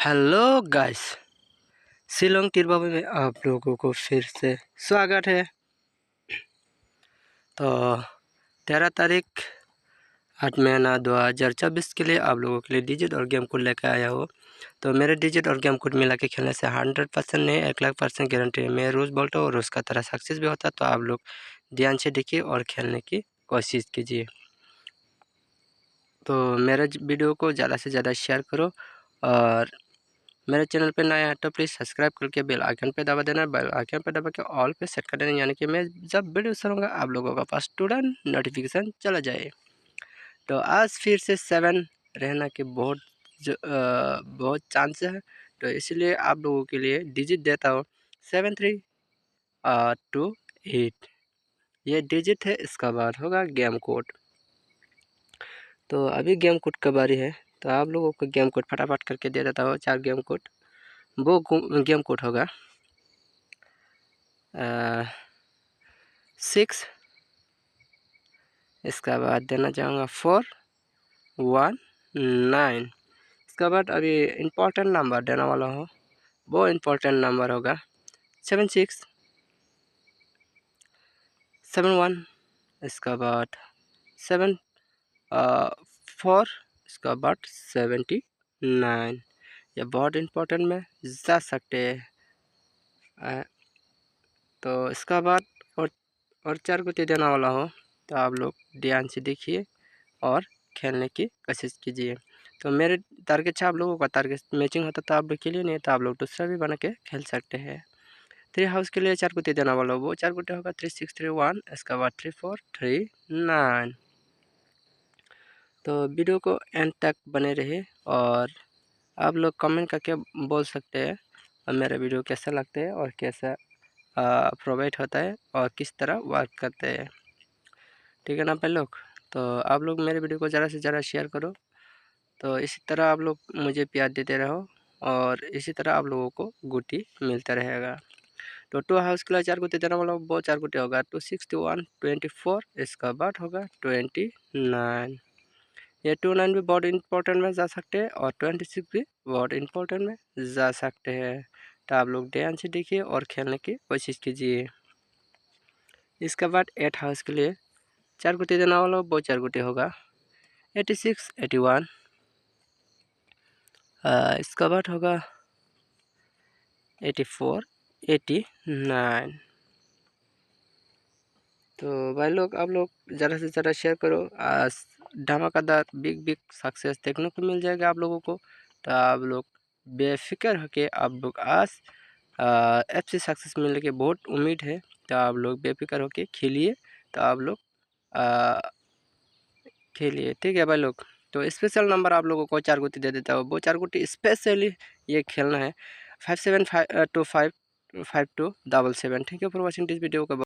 Hello guys, Shillong तिरबाबू में आप लोगों को फिर से स्वागत है। तो 13 तारीख 8 महीना 2024 के लिए आप लोगों के लिए डिजिट और गेम कोड लेकर आया हो। तो मेरे डिजिट और गेम कोड मिला के खेलने से 100% नहीं 1,00,000% गारंटी है। मैं रोज़ बोलता हूँ और उसका तरह सक्सेस भी होता है। तो आप लोग ध्यान से देखिए और खेलने की कोशिश कीजिए। तो मेरे वीडियो को ज़्यादा से ज़्यादा शेयर करो और मेरे चैनल पे नया है तो प्लीज़ सब्सक्राइब करके बेल आइकन पे दबा देना। बेल आइकन पे दबा के ऑल पे सेट कर देना, यानी कि मैं जब वीडियो डालूँगा आप लोगों का पास तुरंत नोटिफिकेशन चला जाए। तो आज फिर से 7 रहना के बहुत चांस है। तो इसलिए आप लोगों के लिए डिजिट देता हूँ 7328 ये डिजिट है। इसका बाद होगा गेम कोड। तो अभी गेम कोड का बारी है, तो आप लोगों को गेम कोड फटाफट करके दे देता हूँ। 4 गेम कोड, वो गेम कोड होगा 6, इसका बाद देना चाहूँगा 419। इसका बाद अभी इम्पोर्टेंट नंबर देने वाला हो, वो इम्पोर्टेंट नंबर होगा 7671। इसका बाद 74, इसका बाद 79। ये बहुत इम्पोर्टेंट में जा सकते हैं। तो इसका बाद और 4 गुत्ती देने वाला हो, तो आप लोग ध्यान से देखिए और खेलने की कोशिश कीजिए। तो मेरे टारगेट से आप लोगों का टारगेट मैचिंग होता तो आप लोग के लिए नहीं, तो आप लोग दूसरा भी बना के खेल सकते हैं। 3 हाउस के लिए 4 गुत्ती देना वाला हो, वो 4 गुत्ती होगा 3631, इसका बाद 3439। तो वीडियो को एंड तक बने रहे और आप लोग कमेंट करके बोल सकते हैं और मेरा वीडियो कैसा लगता है और कैसा प्रोवाइड होता है और किस तरह वर्क करते हैं। ठीक है ना भाई लोग? तो आप लोग मेरे वीडियो को ज़्यादा से ज़्यादा शेयर करो। तो इसी तरह आप लोग मुझे प्यार देते रहो और इसी तरह आप लोगों को गुटी मिलता रहेगा। तो 2 हाउस के लिए 4 गुटी देने वाला वो 4 गुटी होगा 261 24, इसका बाद होगा 29। ये 29 भी बहुत इंपॉर्टेंट में जा सकते हैं और 26 भी बहुत इंपॉर्टेंट में जा सकते हैं। तो आप लोग ध्यान से देखिए और खेलने की कोशिश कीजिए। इसके बाद 8 हाउस के लिए 4 गुटी देना वाला वो 4 गुटी होगा 86 81, इसका बाद होगा 84 89। तो भाई लोग आप लोग ज़्यादा से ज़्यादा शेयर करो। आज धमाकेदार बिग सक्सेस देखने को मिल जाएगा आप लोगों को। तो आप लोग बेफिक्र होके आप लोग आज FC सक्सेस मिलने की बहुत उम्मीद है। तो आप लोग बेफिक्र होके खेलिए। तो आप लोग खेलिए, ठीक है भाई लोग। तो स्पेशल नंबर आप लोगों को 4 गुत्ती दे देता हूँ, वो 4 गुत्ती स्पेशली ये खेलना है 57255277। ठीक है, फॉर वॉचिंग दिस वीडियो का।